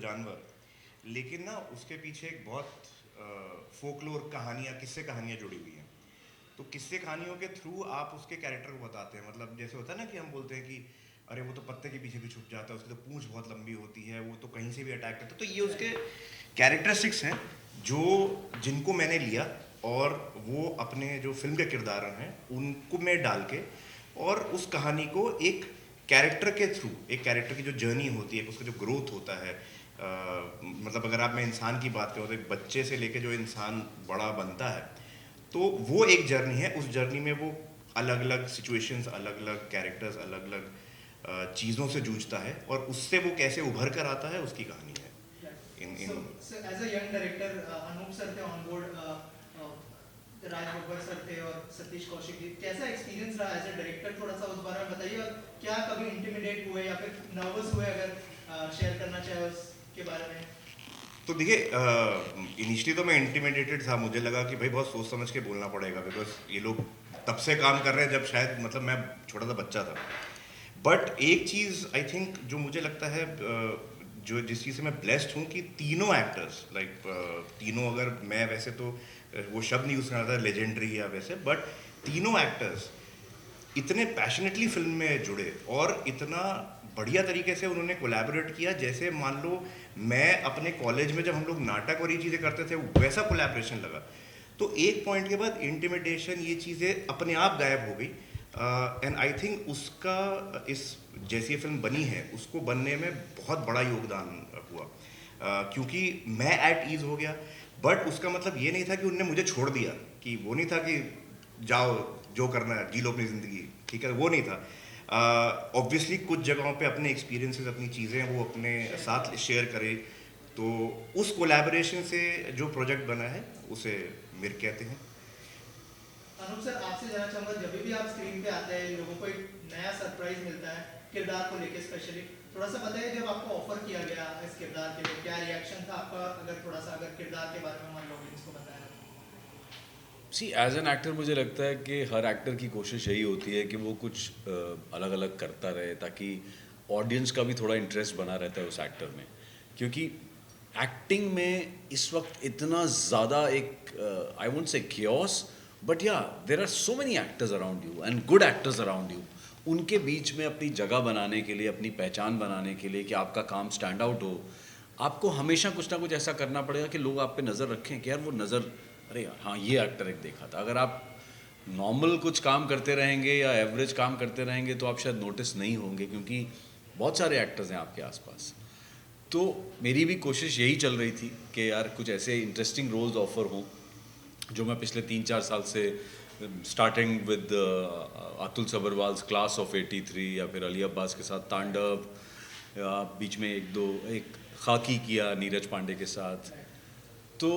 जानवर, लेकिन ना उसके पीछे एक बहुत फोकलोर कहानियाँ, किस्से कहानियाँ जुड़ी हुई हैं। तो किस्से कहानियों के थ्रू आप उसके कैरेक्टर को बताते हैं। मतलब जैसे होता है ना कि हम बोलते हैं कि अरे वो तो पत्ते के पीछे भी छुप जाता है, उसकी तो पूंछ बहुत लंबी होती है, वो तो कहीं से भी अटैक करता है। तो ये उसके कैरेक्टरिस्टिक्स हैं जो जिनको मैंने लिया और वो अपने जो फिल्म के किरदार हैं उनको मैं डाल के और उस कहानी को एक कैरेक्टर के थ्रू, एक कैरेक्टर की जो जर्नी होती है, उसका जो ग्रोथ होता है, मतलब अगर आप मैं इंसान की बात करूँ तो एक बच्चे से लेके जो इंसान बड़ा बनता है, तो वो एक जर्नी है। उस जर्नी में वो अलग अलग सिचुएशंस, अलग अलग कैरेक्टर्स, अलग अलग चीज़ों से जूझता है और उससे वो कैसे उभर कर आता है, उसकी कहानी है। In So, in so as a young director, Anoop sir थे on board, Raj Babbar sir थे और सतीश कौशिक जी, कैसा एक्सपीरियंस रहा एज ए डायरेक्टर? थोड़ा सा उस बारे में बताइए, और क्या कभी इंटिमिडेट हुए या फिर नर्वस हुए, अगर शेयर करना चाहे उसके बारे में। तो देखिए, इनिशियली तो मैं इंटिमिडेटेड था, मुझे लगा कि भाई बहुत सोच समझ के बोलना पड़ेगा, बिकॉज ये लोग तब से काम कर रहे हैं जब शायद मतलब मैं छोटा सा बच्चा था। बट एक चीज़ आई थिंक जो मुझे लगता है, जो जिस चीज़ से मैं ब्लेस्ड हूँ कि तीनों एक्टर्स लाइक तीनों, अगर मैं वैसे तो वो शब्द नहीं यूज़ करना था लेजेंडरी या वैसे, बट तीनों एक्टर्स इतने पैशनेटली फिल्म में जुड़े और इतना बढ़िया तरीके से उन्होंने कोलैबोरेट किया, जैसे मान लो मैं अपने कॉलेज में जब हम लोग नाटक और ये चीज़ें करते थे वैसा कोलैबोरेशन लगा। तो एक पॉइंट के बाद इंटिमिडेशन ये चीज़ें अपने आप गायब हो गई। एंड आई थिंक उसका इस जैसी ये फिल्म बनी है उसको बनने में बहुत बड़ा योगदान हुआ, क्योंकि मैं एट ईज हो गया। बट उसका मतलब ये नहीं था कि उनने मुझे छोड़ दिया, कि वो नहीं था कि जाओ जो करना है जी लो अपनी ज़िंदगी, ठीक है, वो नहीं था। ऑब्वियसली कुछ जगहों पे अपने एक्सपीरियंसेस, अपनी चीज़ें वो अपने साथ शेयर करे। तो उस कोलैबोरेशन से जो प्रोजेक्ट बना है उसे मिर कहते हैं। अनूप सर, आपसे जानना चाहूंगा, जब भी आप स्क्रीन पे आते हैं लोगों को एक नया सरप्राइज मिलता है किरदार को लेके स्पेशली। थोड़ा सा बताइए, जब आपको ऑफर किया गया इस किरदार के लिए क्या रिएक्शन था आपका? अगर थोड़ा सा अगर किरदार के बारे में हमारे ऑडियंस को बताया। सी एज एन एक्टर मुझे लगता है कि हर एक्टर की कोशिश यही होती है कि वो कुछ अलग अलग करता रहे, ताकि ऑडियंस का भी थोड़ा इंटरेस्ट बना रहता है उस एक्टर में। क्योंकि एक्टिंग में इस वक्त इतना ज़्यादा एक I won't say chaos, but yeah there are so many actors around you and good actors around you. उनके बीच में अपनी जगह बनाने के लिए, अपनी पहचान बनाने के लिए कि आपका काम स्टैंड आउट हो, आपको हमेशा कुछ ना कुछ ऐसा करना पड़ेगा कि लोग आप पे नज़र रखें कि यार वो नज़र, अरे यार हाँ ये एक्टर एक देखा था। अगर आप नॉर्मल कुछ काम करते रहेंगे या एवरेज काम करते रहेंगे तो आप शायद नोटिस नहीं होंगे, क्योंकि बहुत सारे एक्टर्स हैं आपके आसपास। तो मेरी भी कोशिश यही चल रही थी कि यार कुछ ऐसे इंटरेस्टिंग रोल्स ऑफर हों जो मैं पिछले 3-4 साल से, starting with Atul Sabharwal's class of 83, या फिर अली अब्बास के साथ तांडव, या बीच में एक खाकी किया नीरज पांडे के साथ। तो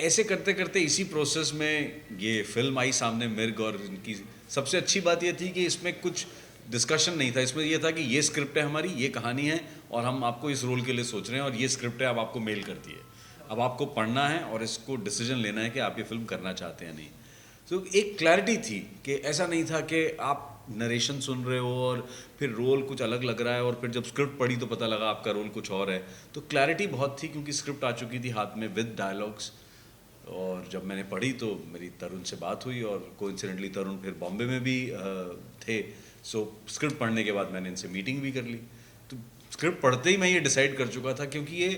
ऐसे करते करते इसी प्रोसेस में ये फिल्म आई सामने, मिर्ग। और इनकी सबसे अच्छी बात ये थी कि इसमें कुछ डिस्कशन नहीं था। इसमें ये था कि ये स्क्रिप्ट है हमारी, ये कहानी है और हम आपको इस रोल के लिए सोच रहे हैं, और ये स्क्रिप्ट है, अब आपको मेल कर दी है, अब आपको पढ़ना है और इसको डिसीजन लेना है कि आप ये फिल्म करना चाहते हैं नहीं। तो एक क्लैरिटी थी कि ऐसा नहीं था कि आप नरेशन सुन रहे हो और फिर रोल कुछ अलग लग रहा है, और फिर जब स्क्रिप्ट पढ़ी तो पता लगा आपका रोल कुछ और है। तो क्लैरिटी बहुत थी क्योंकि स्क्रिप्ट आ चुकी थी हाथ में विद डायलॉग्स। और जब मैंने पढ़ी तो मेरी तरुण से बात हुई, और कोइंसिडेंटली तरुण फिर बॉम्बे में भी थे। सो स्क्रिप्ट पढ़ने के बाद मैंने इनसे मीटिंग भी कर ली। तो स्क्रिप्ट पढ़ते ही मैं ये डिसाइड कर चुका था, क्योंकि ये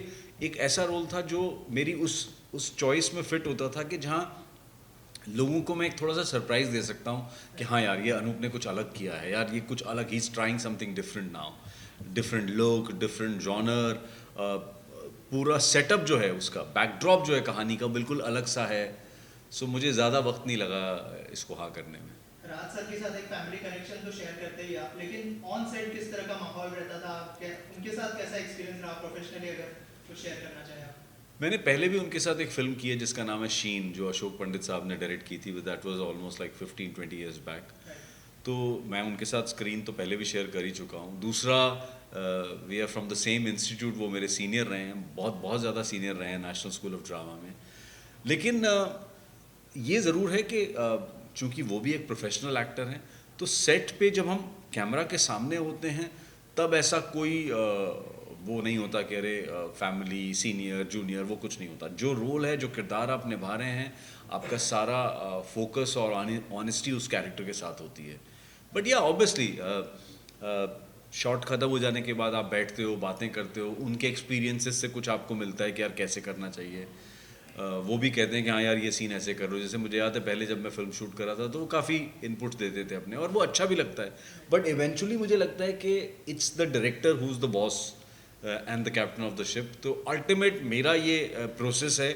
एक ऐसा रोल था जो मेरी उस चॉइस में फिट होता था कि जहाँ लोगों को मैं एक थोड़ा सा सरप्राइज दे सकता हूँ कि हाँ यार ये अनूप ने कुछ अलग किया है, यार ये कुछ अलग, he is trying something different now, different look, different genre. पूरा सेटअप जो है, उसका बैकड्रॉप जो है कहानी का, बिल्कुल अलग सा है। सो मुझे ज़्यादा वक्त नहीं लगा इसको हाँ करने में। राज सर के साथ एक फैमिली कनेक्शन तो शेयर करते ही आप, लेकिन ऑन सेट किस तरह का माहौल रहता था? उनके साथ कैसा एक्सपीरियंस रहा प्रोफेशनली, अगर कुछ शेयर करना चाहे आप? मैंने पहले भी उनके साथ एक फिल्म की है जिसका नाम है शीन, जो अशोक पंडित साहब ने डायरेक्ट की थी। That was almost like 15-20 years back. तो मैं उनके साथ स्क्रीन तो पहले भी शेयर कर ही चुका हूँ। दूसरा, we are from the same institute, वो मेरे सीनियर रहे हैं, बहुत बहुत ज़्यादा सीनियर रहे हैं नेशनल स्कूल ऑफ ड्रामा में। लेकिन ये ज़रूर है कि चूँकि वो भी एक प्रोफेशनल एक्टर हैं, तो सेट पे जब हम कैमरा के सामने होते हैं तब ऐसा कोई वो नहीं होता कि अरे फैमिली सीनियर जूनियर, वो कुछ नहीं होता। जो रोल है, जो किरदार आप निभा रहे हैं, आपका सारा फोकस और ऑनेस्टी उस कैरेक्टर के साथ होती है। बट या ऑब्वियसली शॉट ख़त्म हो जाने के बाद आप बैठते हो, बातें करते हो, उनके एक्सपीरियंसेस से कुछ आपको मिलता है कि यार कैसे करना चाहिए। वो भी कहते हैं कि हाँ यार ये सीन ऐसे कर लो। जैसे मुझे याद है पहले जब मैं फिल्म शूट कर रहा था तो वो काफ़ी इनपुट्स देते थे अपने, और वो अच्छा भी लगता है। बट इवेंचुअली मुझे लगता है कि it's the director who is the boss and the captain of the ship. तो अल्टीमेट मेरा ये प्रोसेस है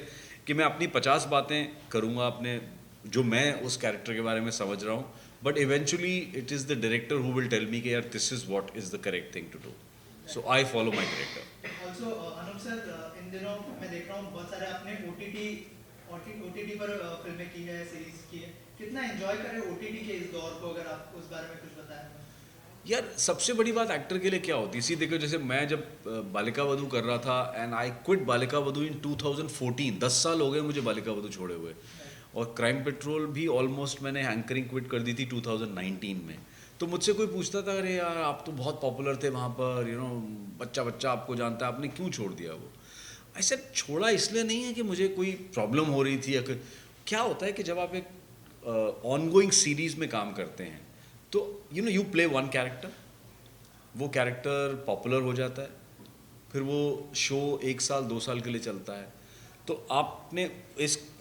कि मैं अपनी 50 बातें करूँगा अपने, जो मैं उस कैरेक्टर के बारे में समझ रहा हूँ, but eventually it is the director who will tell me कि यार this is what is the correct thing to do. So I follow my director. Also Anoop sir, इन दिनों मैं देख रहा हूँ बहुत सारे आपने ओटीटी पर फिल्में की है, सीरीज की है। कितना एंजॉय कर रहे हो ओटीटी के इस दौर को, अगर आप उस बारे में कुछ बताएं? यार सबसे बड़ी बात एक्टर के लिए क्या होती है, इसी देखो जैसे मैं जब बालिका वधू कर रहा था and I quit Balika Vadhu इन 2014, 10 साल हो गए मुझे बालिका वधू छोड़े हुए। और क्राइम पेट्रोल भी ऑलमोस्ट मैंने एंकरिंग क्विट कर दी थी 2019 में। तो मुझसे कोई पूछता था अरे यार आप तो बहुत पॉपुलर थे वहाँ पर, यू नो बच्चा बच्चा आपको जानता है, आपने क्यों छोड़ दिया वो? ऐसा छोड़ा इसलिए नहीं है कि मुझे कोई प्रॉब्लम हो रही थी या क्या होता है कि जब आप एक ऑनगोइंग सीरीज़ में काम करते हैं तो यू प्ले वन कैरेक्टर, वो कैरेक्टर पॉपुलर हो जाता है, फिर वो शो 1 साल 2 साल के लिए चलता है। तो आपने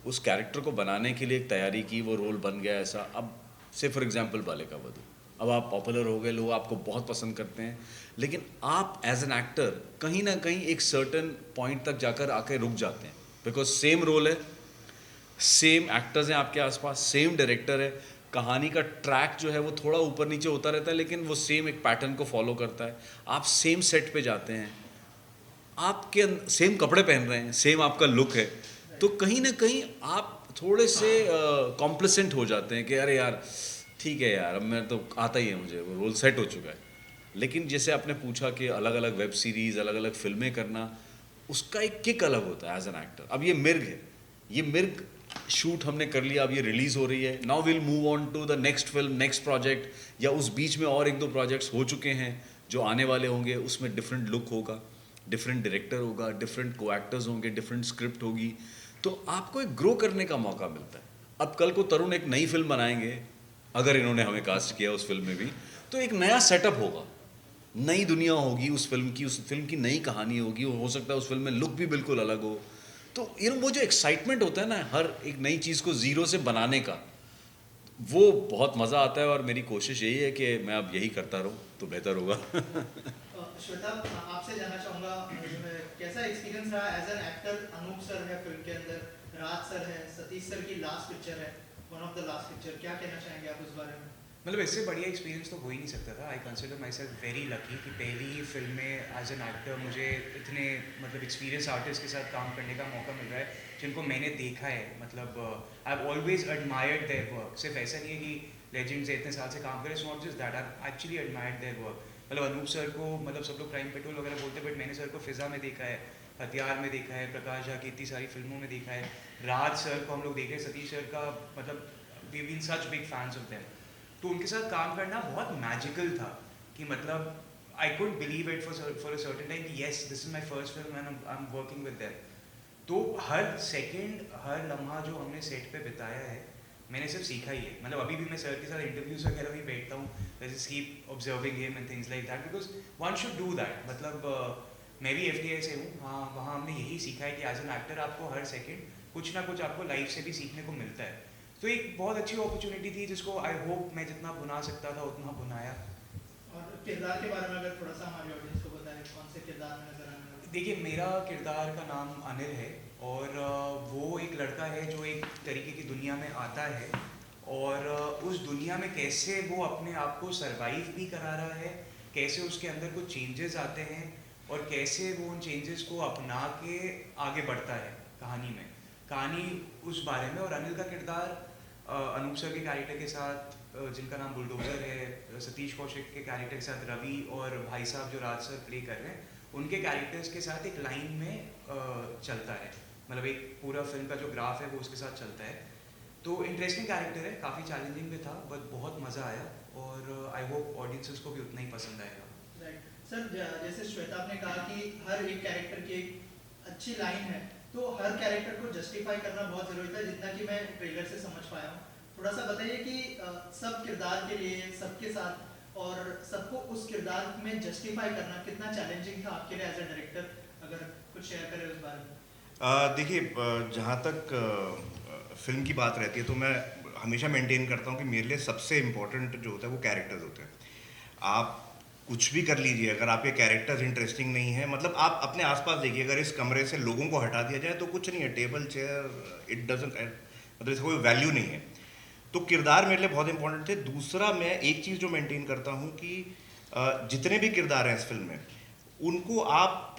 उस कैरेक्टर को बनाने के लिए एक तैयारी की, वो रोल बन गया ऐसा। अब से फॉर एग्जांपल बालिका वधू, अब आप पॉपुलर हो गए, लोग आपको बहुत पसंद करते हैं, लेकिन आप एज एन एक्टर कहीं ना कहीं एक सर्टन पॉइंट तक जाकर आके रुक जाते हैं, बिकॉज सेम रोल है, सेम एक्टर्स हैं आपके आसपास, सेम डायरेक्टर है, कहानी का ट्रैक जो है वो थोड़ा ऊपर नीचे होता रहता है, लेकिन वो सेम एक पैटर्न को फॉलो करता है। आप सेम सेट पे जाते हैं, आपके सेम कपड़े पहन रहे हैं, सेम आपका लुक है, तो कहीं ना कहीं आप थोड़े से कॉम्प्लिसेंट हो जाते हैं कि अरे यार ठीक है यार, अब मैं तो आता ही है, मुझे वो रोल सेट हो चुका है। लेकिन जैसे आपने पूछा कि अलग अलग वेब सीरीज़, अलग अलग फिल्में करना, उसका एक किक अलग होता है एज एन एक्टर। अब ये मिर्ग है, ये मिर्ग शूट हमने कर लिया, अब ये रिलीज़ हो रही है, now will move on to the next film, next project, या उस बीच में और 1-2 प्रोजेक्ट्स हो चुके हैं जो आने वाले होंगे, उसमें डिफरेंट लुक होगा, डिफरेंट डायरेक्टर होगा, डिफरेंट को एक्टर्स होंगे, डिफरेंट स्क्रिप्ट होगी, तो आपको एक ग्रो करने का मौका मिलता है। अब कल को तरुण एक नई फिल्म बनाएंगे, अगर इन्होंने हमें कास्ट किया उस फिल्म में भी, तो एक नया सेटअप होगा, नई दुनिया होगी उस फिल्म की नई कहानी होगी, हो सकता है उस फिल्म में लुक भी बिल्कुल अलग हो। तो वो जो एक्साइटमेंट होता है ना हर एक नई चीज़ को ज़ीरो से बनाने का, वो बहुत मज़ा आता है, और मेरी कोशिश यही है कि मैं अब यही करता रहूँ तो बेहतर होगा। श्वेता, आपसे जानना चाहूँगा जो है कैसा एक्सपीरियंस रहा as an actor? Anup sir है फिल्म के अंदर, राज सर है, सतीश सर की लास्ट पिक्चर है, one of the last picture, क्या कहना चाहेंगे आप उस बारे में? मतलब इससे बढ़िया एक्सपीरियंस तो हो ही नहीं सकता था। I consider my self very lucky कि पहली ही फिल्म में एज एन एक्टर मुझे इतने मतलब एक्सपीरियंस आर्टिस्ट के साथ काम करने का मौका मिल रहा है जिनको मैंने देखा है। मतलब I have always admired their work. सिर्फ ऐसा नहीं है कि लेजेंड्स इतने साल से काम करें, it's not just that, I actually admired their work. मतलब अनूप सर को मतलब सब लोग क्राइम पेट्रोल वगैरह बोलते हैं, बट मैंने सर को फिजा में देखा है, हथियार में देखा है, प्रकाश झा की इतनी सारी फिल्मों में देखा है, राज सर को हम लोग देखे, सतीश सर का मतलब we been such big fans of them. तो उनके साथ काम करना बहुत मैजिकल था कि मतलब I could believe it for a certain time कि yes this is my first film and I am working with them. तो हर सेकंड, हर लम्हा जो हमने सेट पे बिताया है, मैंने सिर्फ सीखा ही है। मतलब अभी भी मैं सर के साथ इंटरव्यूज वगैरह भी बैठता हूँ, जैसे keep observing him and things like that, because one should do that. मतलब मैं भी FTI से हूँ, हाँ, वहाँ हमने यही सीखा है कि एज एन एक्टर आपको हर सेकेंड कुछ ना कुछ आपको लाइफ से भी सीखने को मिलता है। तो एक बहुत अच्छी अपॉर्चुनिटी थी जिसको आई होप मैं जितना बुना सकता था उतना बुनाया। और किरदार के बारे में अगर थोड़ा सा हमारे ऑडियंस को बताएं, कौन से किरदार में नजर आने वाले? देखिए, मेरा किरदार का नाम अनिल है, और वो एक लड़का है जो एक तरीके की दुनिया में आता है, और उस दुनिया में कैसे वो अपने आप को सरवाइव भी करा रहा है, कैसे उसके अंदर कुछ चेंजेस आते हैं, और कैसे वो उन चेंजेस को अपना के आगे बढ़ता है कहानी में। कहानी उस बारे में। और अनिल का किरदार अनूप सर के कैरेक्टर के साथ, जिनका नाम बुलडोजर है, सतीश कौशिक के कैरेक्टर के साथ रवि, और भाई साहब जो राज सर प्ले कर रहे हैं, उनके कैरेक्टर्स के साथ एक लाइन में चलता है। मतलब एक पूरा फिल्म का जो ग्राफ है वो उसके साथ चलता है। तो इंटरेस्टिंग कैरेक्टर है, काफ़ी चैलेंजिंग भी था, बट बहुत मज़ा आया, और आई होप ऑडियंसेस को भी उतना ही पसंद आएगा। राइट सर जैसे श्वेता आपने कहा कि हर एक कैरेक्टर की एक अच्छी लाइन है, तो हर कैरेक्टर को जस्टिफाई करना बहुत ज़रूरी था, जितना कि मैं ट्रेलर से समझ पाया हूँ। थोड़ा सा बताइए कि सब किरदार के लिए सबके साथ और सबको उस किरदार में जस्टिफाई करना कितना चैलेंजिंग था आपके लिए एज अ डायरेक्टर, अगर कुछ शेयर करें उस बारे में। देखिए, जहाँ तक फिल्म की बात रहती है तो मैं हमेशा मेंटेन करता हूँ कि मेरे लिए सबसे इम्पोर्टेंट जो होता है वो कैरेक्टर्स होते हैं। आप कुछ भी कर लीजिए, अगर आपके कैरेक्टर्स इंटरेस्टिंग नहीं है, मतलब आप अपने आसपास देखिए, अगर इस कमरे से लोगों को हटा दिया जाए तो कुछ नहीं है, टेबल चेयर इट डजंट, मतलब इसका कोई वैल्यू नहीं है। तो किरदार मेरे लिए बहुत इंपॉर्टेंट थे। दूसरा, मैं एक चीज़ जो मेंटेन करता हूँ कि जितने भी किरदार हैं इस फिल्म में, उनको आप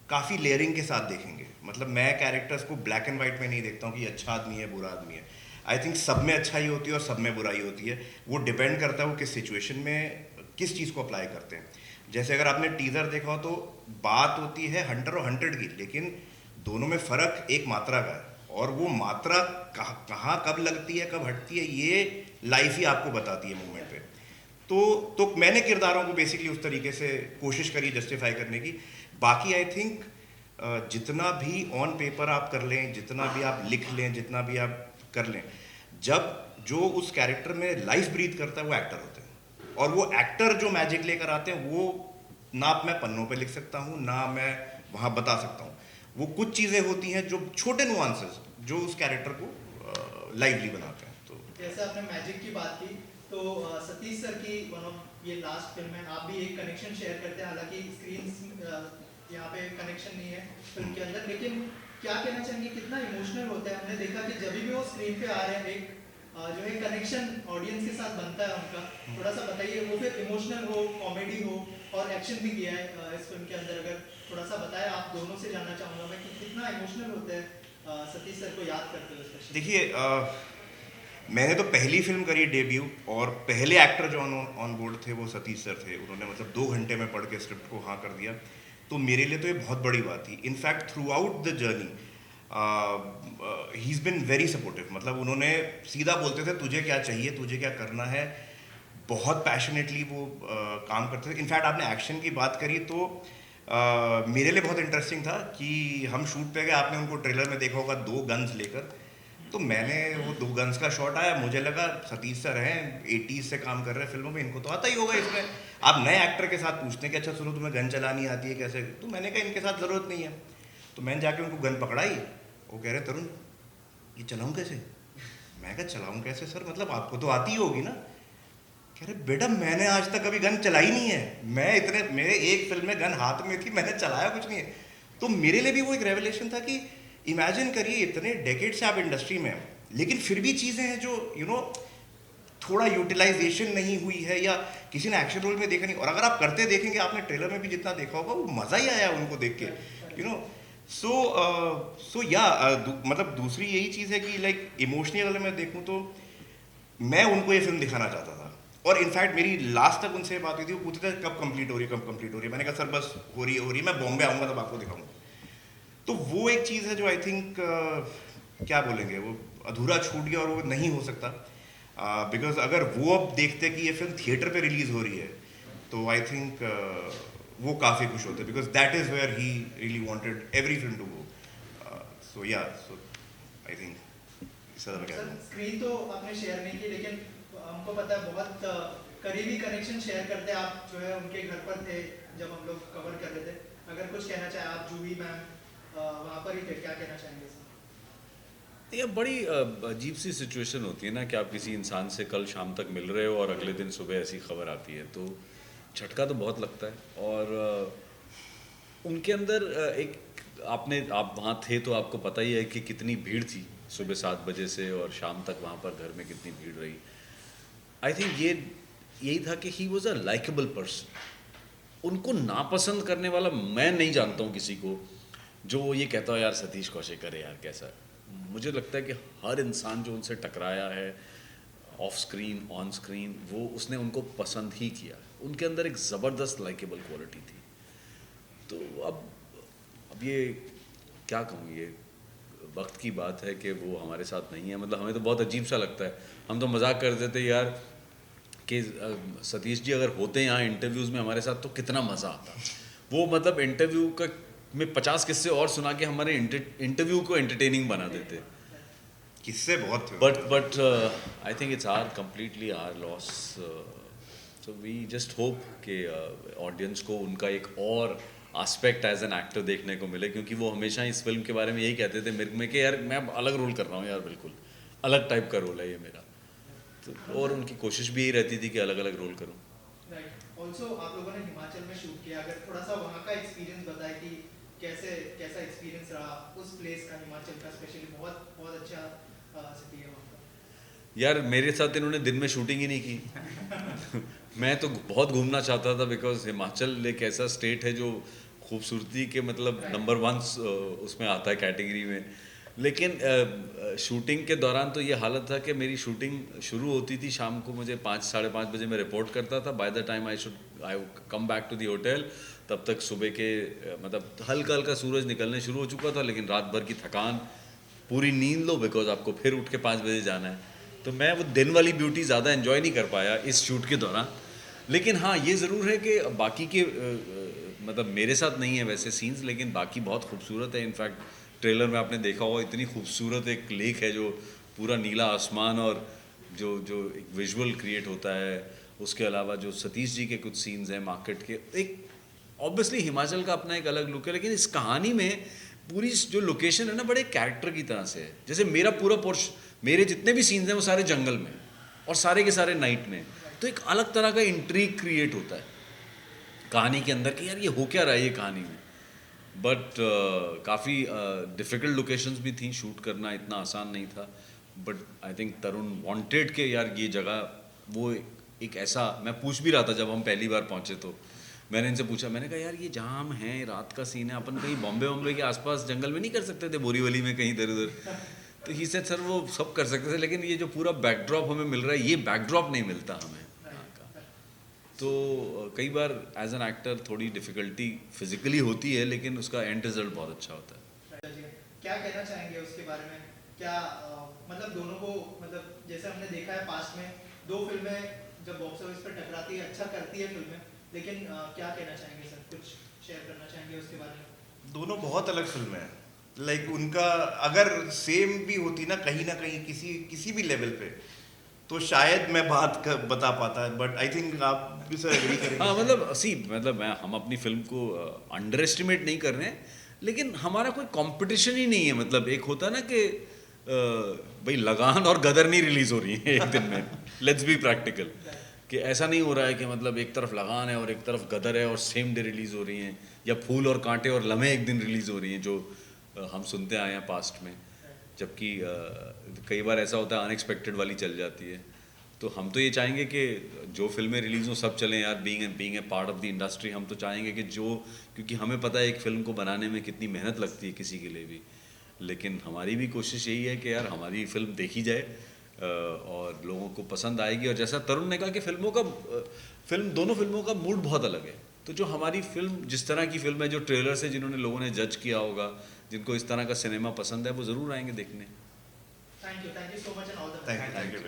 काफ़ी लेयरिंग के साथ देखेंगे। मतलब मैं कैरेक्टर्स को ब्लैक एंड वाइट में नहीं देखता हूँ कि अच्छा आदमी है बुरा आदमी है। आई थिंक सब में अच्छाई होती है और सब में बुराई होती है। वो डिपेंड करता है वो किस सिचुएशन में किस चीज़ को अप्लाई करते हैं। जैसे अगर आपने टीज़र देखा हो तो बात होती है हंटर और हंटेड की, लेकिन दोनों में फ़र्क एक मात्रा का है, और वो मात्रा कहाँ कब लगती है कब हटती है ये लाइफ ही आपको बताती है मूवमेंट पे। तो मैंने किरदारों को बेसिकली उस तरीके से कोशिश करी जस्टिफाई करने की। बाकी आई थिंक जितना भी ऑन पेपर आप कर लें, जितना भी आप लिख लें, जितना भी आप कर लें, जब जो उस कैरेक्टर में लाइफ ब्रीथ करता है वो एक्टर होते हैं। और वो एक्टर जो मैजिक लेकर आते हैं वो ना मैं पन्नों पे लिख सकता हूँ, ना मैं वहाँ बता सकता हूँ। वो कुछ चीज़ें होती हैं जो छोटे नुआंसेस जो उस कैरेक्टर को लाइवली बनाते हैं। तो जैसे आपने मैजिक की बात की, तो सतीश सर की वन ऑफ ये लास्ट फिल्म है, आप भी एक कनेक्शन शेयर करते हैं, हालांकि स्क्रीन यहाँ पे कनेक्शन नहीं है फिल्म के अंदर, लेकिन क्या कहना चाहेंगे कितना इमोशनल होता है। हमने देखा कि जब भी वो स्क्रीन पे आ रहे हैं, एक जो है कनेक्शन ऑडियंस के साथ बनता है उनका। थोड़ा सा बताइए, वो फिर इमोशनल हो, कॉमेडी हो और एक्शन भी किया है इस फिल्म के अंदर, अगर थोड़ा सा बताएं। आप दोनों से जानना चाहूँगा मैं कि कितना इमोशनल होता है सतीश सर को याद करते हुए स्पेशली। देखिए, मैंने तो पहली फिल्म करी डेब्यू, और पहले एक्टर जो ऑन बोर्ड थे वो सतीश सर थे। उन्होंने मतलब 2 घंटे में पढ़ के स्क्रिप्ट को हाँ कर दिया। तो मेरे लिए तो ये बहुत बड़ी बात थी। In fact through out the journey he is been very supportive. मतलब उन्होंने सीधा बोलते थे तुझे क्या चाहिए, तुझे क्या करना है। बहुत पैशनेटली वो काम करते थे। इनफैक्ट आपने एक्शन की बात करी तो मेरे लिए बहुत इंटरेस्टिंग था कि हम शूट पे गए, आपने उनको ट्रेलर में देखा होगा 2 गन्स लेकर। तो मैंने वो 2 गन्स का शॉट आया, मुझे लगा सतीश सर हैं 80s से काम कर रहे हैं फिल्मों में, इनको तो आता ही होगा। इसमें आप नए एक्टर के साथ पूछते हैं कि अच्छा सुनो तुम्हें गन चलानी आती है कैसे, तो मैंने कहा इनके साथ ज़रूरत नहीं है। तो मैंने जाके उनको गन पकड़ाई, वो कह रहे तरुण ये चलाऊँ कैसे। मैं कहा चलाऊँ कैसे सर, मतलब आपको तो आती ही होगी ना। कह रहे बेटा मैंने आज तक कभी गन चलाई नहीं है, मेरे एक फिल्म में गन हाथ में थी, मैंने चलाया कुछ नहीं है। तो मेरे लिए भी वो एक रेवलेशन था कि इमेजिन करिए इतने डेकेड से आप इंडस्ट्री में हैं, लेकिन फिर भी चीज़ें हैं जो थोड़ा यूटिलाइजेशन नहीं हुई है या किसी ने एक्शन रोल में देखा नहीं। और अगर आप करते देखेंगे, आपने ट्रेलर में भी जितना देखा होगा वो मज़ा ही आया उनको देख के, सो या मतलब दूसरी यही चीज़ है कि लाइक इमोशनली अगर मैं देखूँ तो मैं उनको ये फिल्म दिखाना चाहता था। और इनफैक्ट मेरी लास्ट तक उनसे बात हुई थी, वो पूछते थे कब कंप्लीट हो रही है, कब कंप्लीट हो रही है। मैंने कहा सर बस हो रही है, मैं बॉम्बे आऊँगा तब आपको दिखाऊंगा। तो वो एक चीज़ है जो आई थिंक क्या बोलेंगे, वो अधूरा छूट गया और वो नहीं हो सकता। बिकॉज अगर वो अब देखते कि ये फिल्म थिएटर पे रिलीज़ हो रही है तो आई थिंक वो काफ़ी खुश होते, because that is where he really wanted every film to go. So I think sir screen तो आपने शेयर नहीं की, लेकिन हमको पता है बहुत करीबी कनेक्शन शेयर करते हैं आप, जो है उनके घर पर थे जब हम लोग कवर कर रहे थे। अगर कुछ कहना चाहे आप, जूही मैम वहाँ पर ही थे, क्या कहना चाहेंगे सर। ये बड़ी अजीब सी सिचुएशन होती है ना कि आप किसी इंसान से कल शाम तक मिल रहे हो और अगले दिन सुबह ऐसी खबर आती है, तो झटका तो बहुत लगता है। और उनके अंदर आप वहाँ थे तो आपको पता ही है कि कितनी भीड़ थी सुबह 7 बजे से और शाम तक वहाँ पर घर में कितनी भीड़ रही। आई थिंक यही था कि he was a likeable person. उनको नापसंद करने वाला मैं नहीं जानता हूँ किसी को जो ये कहता हो यार सतीश कौशिक करे यार कैसा। मुझे लगता है कि हर इंसान जो उनसे टकराया है ऑफ स्क्रीन ऑन स्क्रीन, वो उसने उनको पसंद ही किया। उनके अंदर एक ज़बरदस्त लाइकेबल क्वालिटी थी। तो अब ये क्या कहूँ, ये वक्त की बात है कि वो हमारे साथ नहीं है। मतलब हमें तो बहुत अजीब सा लगता है। हम तो मजाक करते थे यार कि सतीश जी अगर होते यहाँ इंटरव्यूज़ में हमारे साथ तो कितना मज़ा आता। वो मतलब इंटरव्यू का में 50 किस्से और सुना के हमारे इंटरव्यू को एंटरटेनिंग बना देते। किससे बहुत थे। But I think it's completely our loss. So we just hope कि ऑडियंस को उनका एक और एस्पेक्ट एज एन एक्टर देखने को मिले, क्योंकि वो हमेशा इस फिल्म के बारे में यही कहते थे मेरे में कि यार मैं अब अलग रोल कर रहा हूँ यार, बिल्कुल अलग टाइप का रोल है ये मेरा। तो और उनकी कोशिश भी यही रहती थी कि अलग अलग रोल करूँ। राइट। ऑल्सो आप लोगों ने हिमाचल में शूट किया, अगर थोड़ा सा वहाँ का एक्सपीरियंस बताएं कि कैसा एक्सपीरियंस रहा उस प्लेस का, हिमाचल का स्पेशली। बहुत बहुत अच्छा सिटी है वहाँ का। यार मेरे साथ इन्होंने दिन में शूटिंग ही नहीं की। मैं तो बहुत घूमना चाहता था, बिकॉज हिमाचल एक ऐसा स्टेट है जो खूबसूरती के मतलब नंबर 1 उसमें आता है कैटेगरी में। लेकिन शूटिंग के दौरान तो ये हालत था कि मेरी शूटिंग शुरू होती थी शाम को, मुझे 5-5:30 बजे मैं रिपोर्ट करता था। By the time I come back to the hotel, तब तक सुबह के मतलब हल्का हल्का सूरज निकलने शुरू हो चुका था, लेकिन रात भर की थकान, पूरी नींद लो बिकॉज आपको फिर उठ के 5 बजे जाना है। तो मैं वो दिन वाली ब्यूटी ज़्यादा एंजॉय नहीं कर पाया इस शूट के दौरान। लेकिन हाँ ये ज़रूर है कि बाकी के मतलब मेरे साथ नहीं है वैसे सीन्स, लेकिन बाकी बहुत खूबसूरत है। इनफैक्ट ट्रेलर में आपने देखा होगा इतनी खूबसूरत एक लेक है जो पूरा नीला आसमान और जो एक विजुअल क्रिएट होता है। उसके अलावा जो सतीश जी के कुछ सीन्स हैं मार्केट के, एक ऑब्वियसली हिमाचल का अपना एक अलग लुक है, लेकिन इस कहानी में पूरी जो लोकेशन है ना बड़े कैरेक्टर की तरह से है। जैसे मेरा पूरा मेरे जितने भी सीन्स हैं वो सारे जंगल में और सारे के सारे नाइट में, तो एक अलग तरह का इंट्रीग क्रिएट होता है कहानी के अंदर कि यार ये हो क्या रहा है ये कहानी में। बट काफ़ी डिफ़िकल्ट लोकेशंस भी थी, शूट करना इतना आसान नहीं था। But I think Tarun wanted के यार ये जगह वो एक ऐसा, मैं पूछ भी रहा था जब हम पहली बार पहुंचे तो मैंने इनसे पूछा, मैंने कहा यार ये जहाँ हम हैं रात का सीन है, अपन कहीं बॉम्बे के आसपास जंगल में नहीं कर सकते थे, बोरीवली में कहीं इधर उधर। तो ही सेड सर वो सब कर सकते थे, लेकिन ये जो पूरा बैकड्रॉप हमें मिल रहा है ये बैकड्रॉप नहीं मिलता हमें यहाँ का। तो कई बार एज एन एक्टर थोड़ी डिफ़िकल्टी फिजिकली होती है, लेकिन उसका एंड रिजल्ट बहुत अच्छा होता है। क्या कहना चाहेंगे उसके बारे में? क्या मतलब दोनों को, मतलब जैसे हमने देखा है पास्ट में 2 फिल्में जब बॉक्स ऑफिस पर टकराती है अच्छा करती है फिल्में, लेकिन क्या कहना चाहेंगे सर, कुछ शेयर करना चाहेंगे उसके बारे में? दोनों बहुत अलग फिल्में हैं। लाइक उनका अगर सेम भी होती ना कहीं किसी भी लेवल पे, तो शायद मैं बता पाता, बट आई थिंक आप भी सर एग्री करेंगे। हाँ मतलब हम अपनी फिल्म को अंडर एस्टिमेट नहीं कर रहे हैं, लेकिन हमारा कोई कंपटीशन ही नहीं है। मतलब एक होता है ना कि भाई लगान और गदर नहीं रिलीज हो रही है एक दिन में, लेट्स बी प्रैक्टिकल, कि ऐसा नहीं हो रहा है कि मतलब एक तरफ लगान है और एक तरफ गदर है और सेम डे रिलीज हो रही हैं, या फूल और कांटे और लम्हे एक दिन रिलीज हो रही हैं जो हम सुनते आए हैं पास्ट में। जबकि कई बार ऐसा होता है अनएक्सपेक्टेड वाली चल जाती है। तो हम तो ये चाहेंगे कि जो फिल्में रिलीज़ हों सब चलें यार, being a part of the industry. हम तो चाहेंगे कि क्योंकि हमें पता है एक फ़िल्म को बनाने में कितनी मेहनत लगती है किसी के लिए भी, लेकिन हमारी भी कोशिश यही है कि यार हमारी फिल्म देखी जाए और लोगों को पसंद आएगी। और जैसा तरुण ने कहा कि दोनों फिल्मों का मूड बहुत अलग है। तो जो हमारी फिल्म जिस तरह की फिल्म है, जो ट्रेलर से जिन्होंने लोगों ने जज किया होगा, जिनको इस तरह का सिनेमा पसंद है, वो ज़रूर आएंगे देखने। Thank you so much and all the thank you.